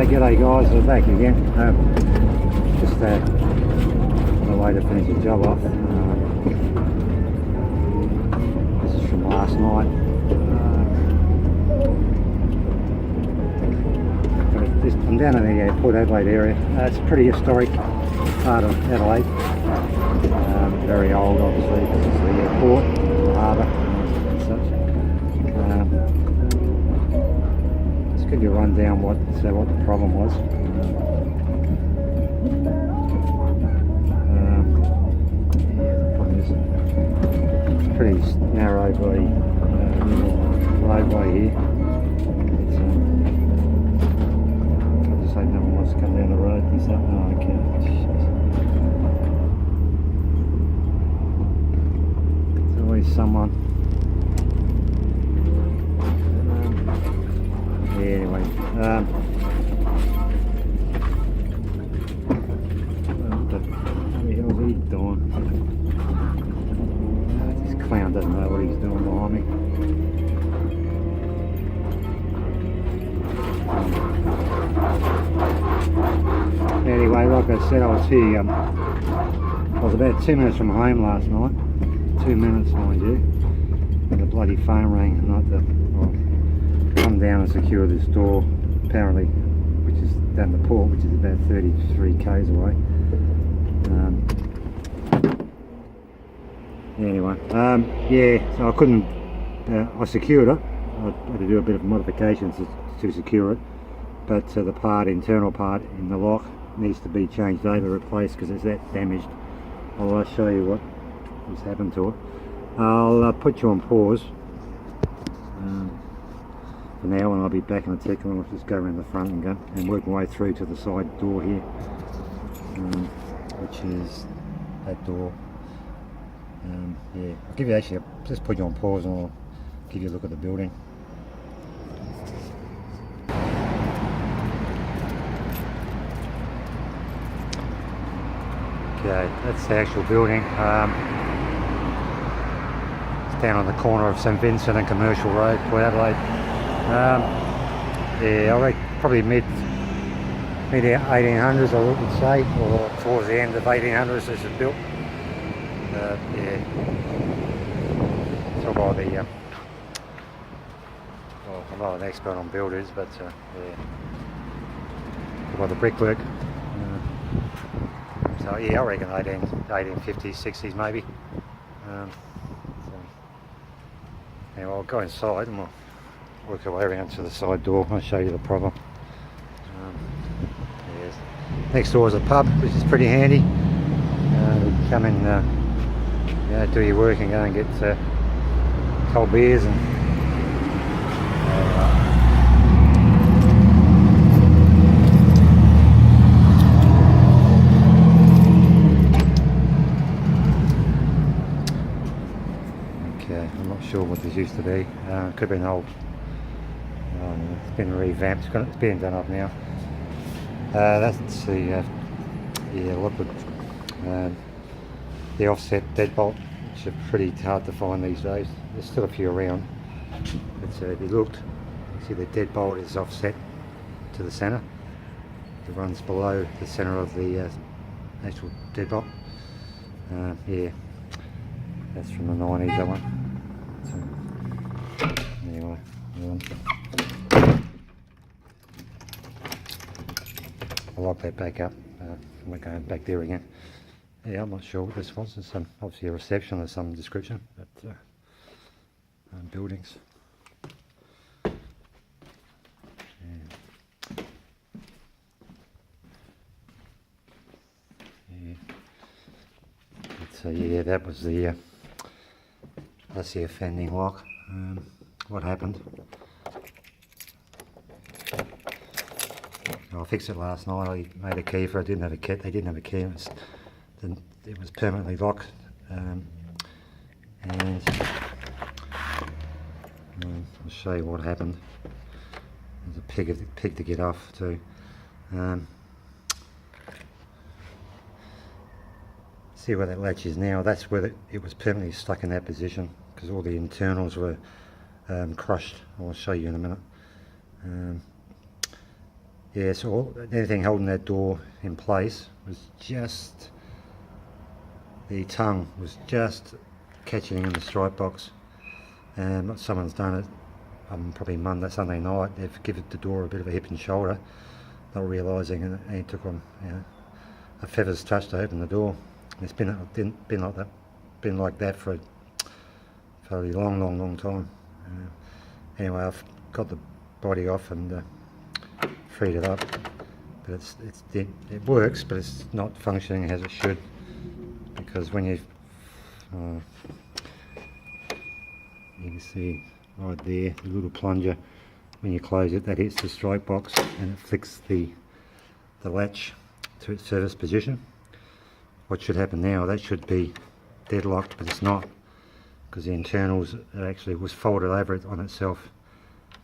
G'day guys, we're back again. Just on the way to finish the job off. This is from last night. I'm down in the Port Adelaide area. It's a pretty historic part of Adelaide. Very old, obviously, because it's the port, the harbour and such. Let's give you a rundown what the problem was. It's pretty narrow roadway here. I just hope no one wants to come down the road and stuff. No, I can't. There's always someone. Anyway, what the hell is he doing? This clown doesn't know what he's doing behind me. Anyway, like I said, I was here. I was about 2 minutes from home last night. 2 minutes, mind you. And the bloody phone rang, come down and secure this door, apparently, which is down the port, which is about 33 k's away. Anyway, yeah, so I couldn't, I secured it. I had to do a bit of modifications to secure it, but the internal part in the lock needs to be changed over, replaced, because it's that damaged. I'll show you what's happened to it. I'll put you on pause for now, and I'll be back in a tick. I'll just go around the front and work my way through to the side door here, which is that door. Yeah, I'll give you I'll just put you on pause and I'll give you a look at the building. Okay, that's the actual building. It's down on the corner of St Vincent and Commercial Road, Port Adelaide. Yeah, I reckon probably mid 1800s, I would say, or towards the end of 1800s this is built. Yeah, it's all by the well, I'm not an expert on builders, but yeah, by the brickwork. So yeah, I reckon 1850s, 60s maybe. So, anyway, I'll go inside and we'll work our way around to the side door. I'll show you the problem. Yes. Next door is a pub, which is pretty handy. You come in, do your work and go and get cold beers and okay, I'm not sure what this used to be. Could have been old. It's been revamped. It's been done up now. That's the Lockwood. The offset deadbolt, which are pretty hard to find these days. There's still a few around. But if you looked, you see the deadbolt is offset to the centre. It runs below the centre of the actual deadbolt. Yeah, that's from the 90s, that one. So, anyway, I'll lock that back up. I'm not going back there again. Yeah, I'm not sure what this was. It's obviously a reception of some description, but buildings. Yeah. So yeah, that was that's the offending lock. What happened? I fixed it last night. I made a key for it. They didn't have a key. It was permanently locked, and I'll show you what happened. There's a pig to get off too. See where that latch is now. That's where it was permanently stuck in that position because all the internals were crushed. I'll show you in a minute. Yeah, so anything holding that door in place was just, the tongue was just catching in the strike box. And someone's done it, probably Monday, Sunday night, they've given the door a bit of a hip and shoulder, not realising, and it took them, you know, a feather's touch to open the door. It's been like that for a long time. Anyway, I've got the body off and freed it up, but it works, but it's not functioning as it should, because when you can see right there, the little plunger, when you close it, that hits the strike box and it flicks the latch to its service position. What should happen now, that should be deadlocked, but it's not, because the internals, it actually was folded over it on itself,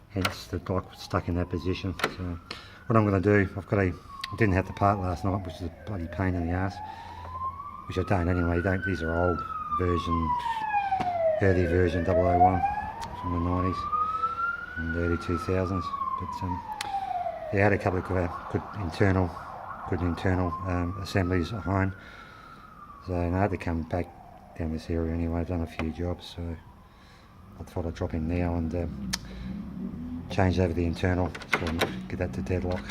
hence the lock was stuck in that position. So what I'm going to do, I didn't have the part last night, which is a bloody pain in the ass, which I don't anyway. These are old version, early version 001 from the 90s and early 2000s. But yeah, I had a couple of good internal assemblies at home. So I had to come back down this area anyway. I've done a few jobs, so I thought I'd drop in now and change over the internal, so get that to deadlock.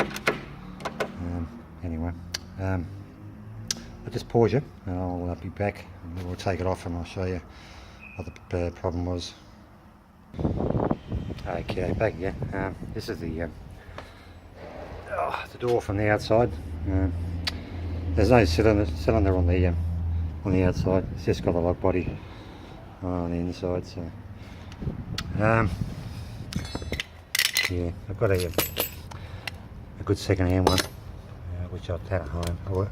Anyway, I'll just pause you and I'll be back, and then we'll take it off and I'll show you what the problem was. Okay, back again. This is the door from the outside. There's no cylinder on the outside. It's just got a lock body on the inside. So yeah, I've got a good second-hand one, which I've had at home.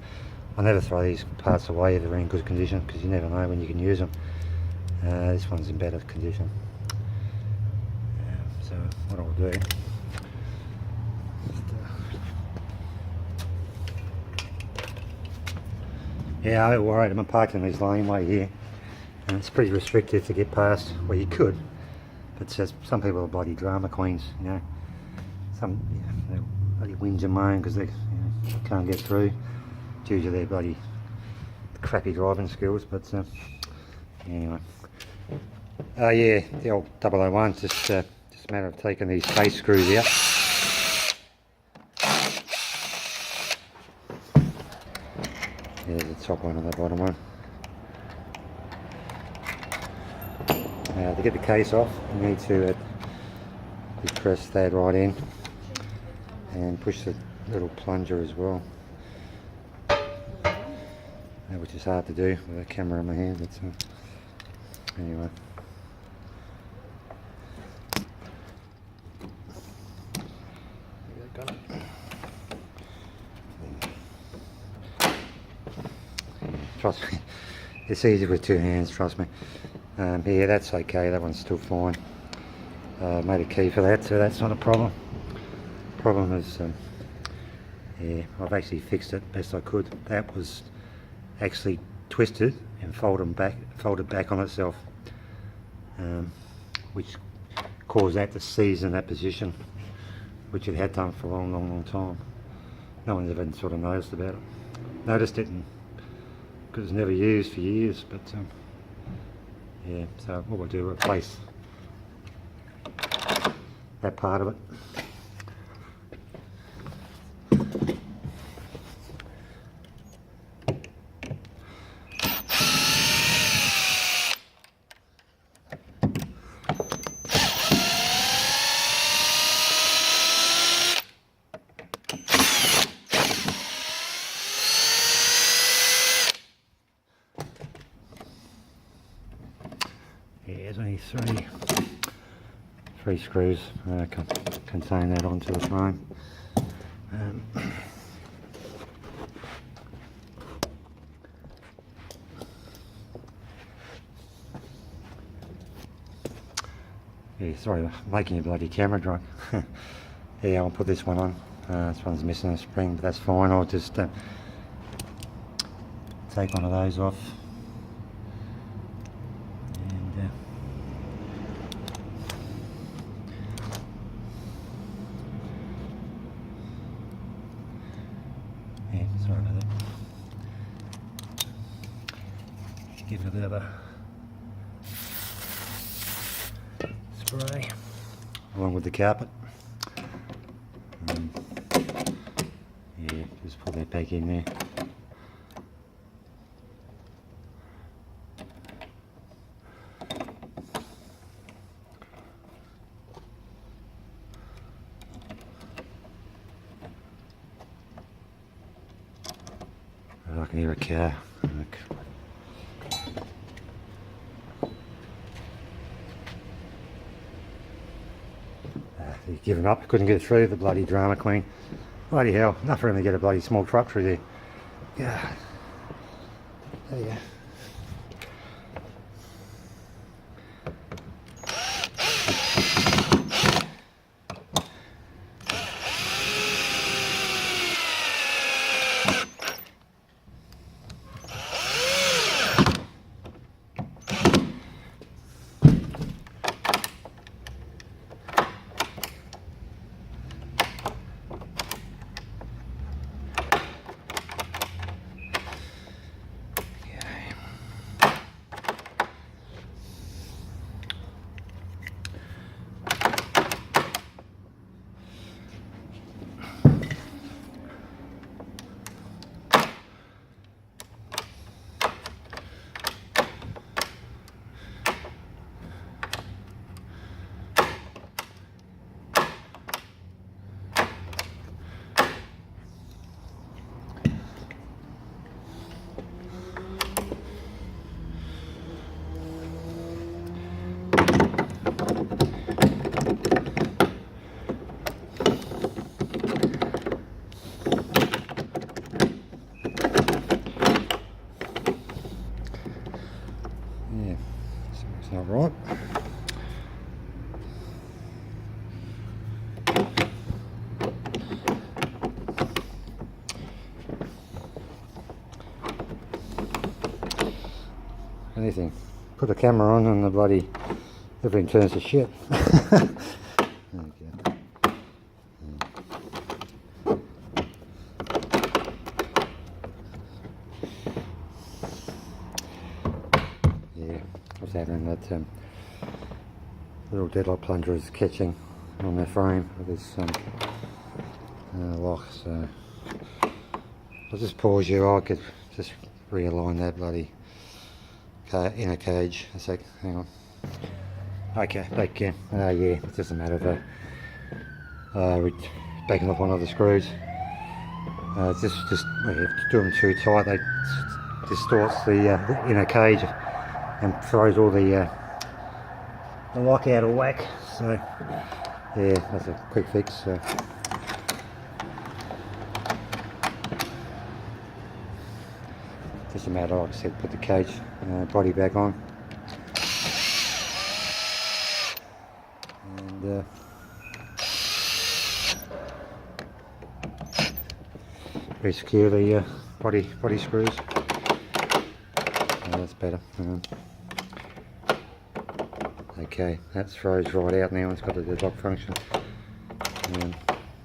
I never throw these parts away if they're in good condition, because you never know when you can use them. This one's in better condition. So what I'll do, yeah, I'm worried. I'm parked in this laneway here, and it's pretty restricted to get past. Well, you could, but some people are bloody drama queens, you know. Some they're bloody whinge and moan because they can't get through due to their bloody crappy driving skills. But anyway, yeah, the old 001, just a matter of taking these face screws out. There's the top one and the bottom one. Now to get the case off, you need to press that right in and push the little plunger as well, which is hard to do with a camera in my hand. But anyway. Trust me, it's easy with two hands, trust me. Yeah, that's okay, that one's still fine. Made a key for that, so that's not a problem. Problem is, yeah, I've actually fixed it best I could. That was actually twisted and folded back on itself, which caused that to seize in that position, which it had done for a long time. No one's ever sort of noticed about it. Noticed it because it's never used for years, but yeah, so what we'll do, replace that part of it. Yeah, there's only three screws contain that onto the frame. Yeah, sorry, making your bloody camera drunk. Yeah, I'll put this one on. This one's missing a spring, but that's fine. I'll just take one of those off. Sorry about that. Give it a bit of a spray along with the carpet. Yeah, just put that back in there. I can hear a car. Look. He's given up, couldn't get through, the bloody drama queen. Bloody hell, enough for him to get a bloody small truck through there. Yeah. There you go. Yeah, something's not right. Anything. Put a camera on and the bloody everything turns to shit. What's happening? That little deadlock plunger is catching on the frame of this lock, so I'll just pause you. I could just realign that bloody inner cage a sec. Hang on. Okay, back in. Yeah, it's just a matter of backing off one of the screws. Just when you do them too tight, they distorts the inner cage and throws all the lock out of whack. So yeah, that's a quick fix. So. Just a matter, like I said, put the cage body back on and re-secure the body screws. That's better. Okay, that throws right out now. It's got a deadlock function.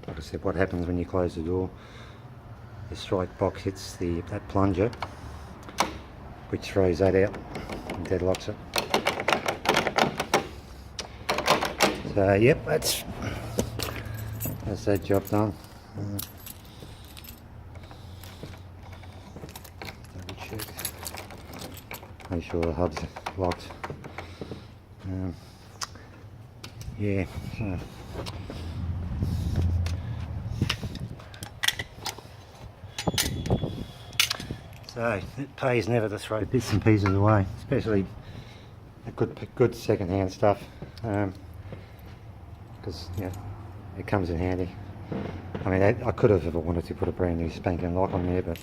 Like I said, what happens when you close the door? The strike box hits that plunger, which throws that out and deadlocks it. So yep, that's that job done. Double check. Make sure the hub's locked. Yeah. So it pays never to throw bits and pieces away, especially a good second-hand stuff, because it comes in handy. I mean, I could have, if I wanted to, put a brand new spanking lock on there, but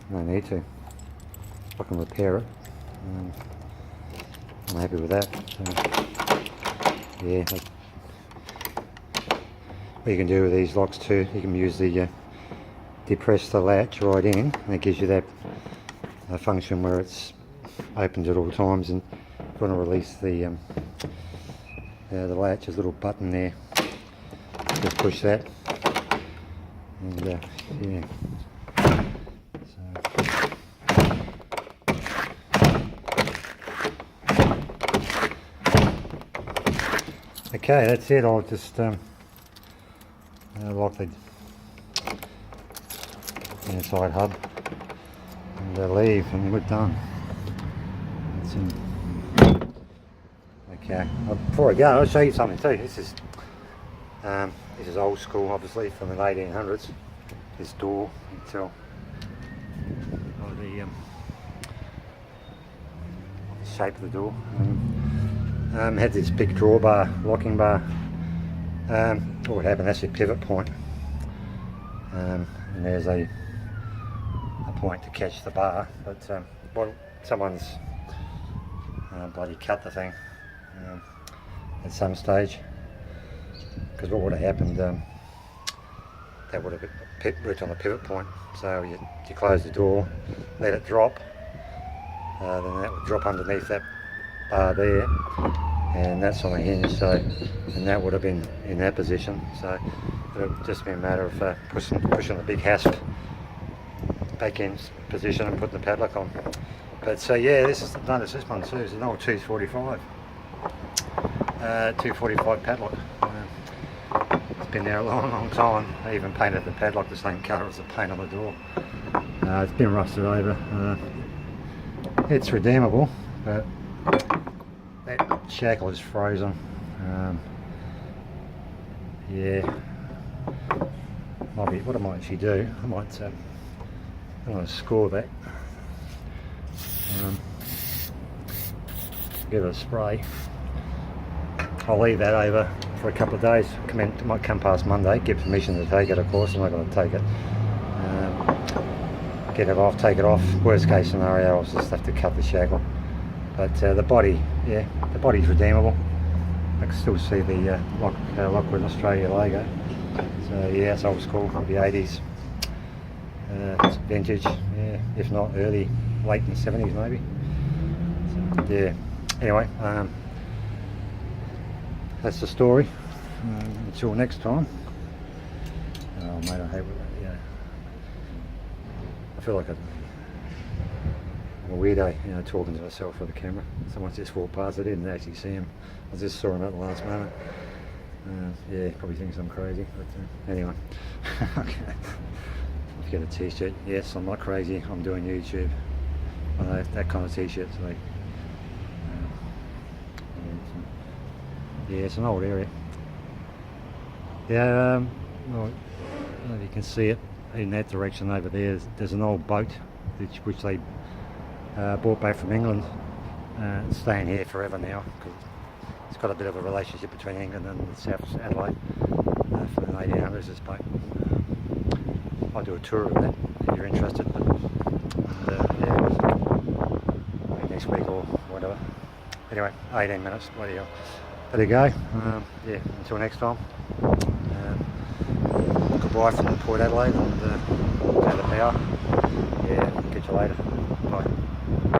no need to. I can repair it. I'm happy with that. So, yeah. What you can do with these locks too, you can use the depress the latch right in, and it gives you that function where it's opened at all times, and if you want to release the latch, there's a little button there. Just push that And yeah. Okay, that's it. I'll just lock the inside hub and leave, and we're done. That's in. Okay, well, before I go, I'll show you something too. This is old school, obviously, from the 1800s. This door, you can tell by the shape of the door. Had this big drawbar, locking bar. What would happen, that's your pivot point. And there's a point to catch the bar, but well, someone's bloody cut the thing at some stage, because what would have happened, that would have ripped on the pivot point. So you close the door, let it drop, then that would drop underneath that bar there, and that's on a hinge, so, and that would have been in that position, so it would have just been a matter of pushing the big hasp back in position and putting the padlock on. But so yeah, this is notice this one too. It's an old 245 padlock. It's been there a long time. I even painted the padlock the same colour as the paint on the door. It's been rusted over. It's redeemable, but that shackle is frozen. Yeah, might be what I might actually do. I might I'm going to score that. Give it a spray. I'll leave that over for a couple of days. Might come past Monday, get permission to take it, of course. I'm not going to take it. Get it off, take it off. Worst case scenario, I'll just have to cut the shackle. But the body, yeah, the body's redeemable. I can still see the Lockwood Australia logo. So yeah, it's old school, probably 80s. It's vintage, yeah, if not early, late in the 70s maybe. So, yeah, anyway, that's the story. Until next time. Oh mate, I hate that, yeah. I feel like I'm a weirdo, you know, talking to myself with the camera. Someone just walked past, I didn't actually see him. I just saw him at the last moment. Yeah, probably thinks I'm crazy, but anyway. Okay. Get a t-shirt. Yes, I'm not crazy, I'm doing YouTube. I know that kind of t-shirt, so yeah, it's an old area. Yeah, well, I don't know if you can see it in that direction over there. There's an old boat which they brought back from England. It's staying here forever now, because it's got a bit of a relationship between England and South Adelaide from the 1800s, this boat. I'll do a tour of that if you're interested, but yeah, maybe next week or whatever. Anyway, 18 minutes, bloody hell. There you go. Yeah, until next time. Goodbye from Port Adelaide and the power. Yeah, catch you later. Bye.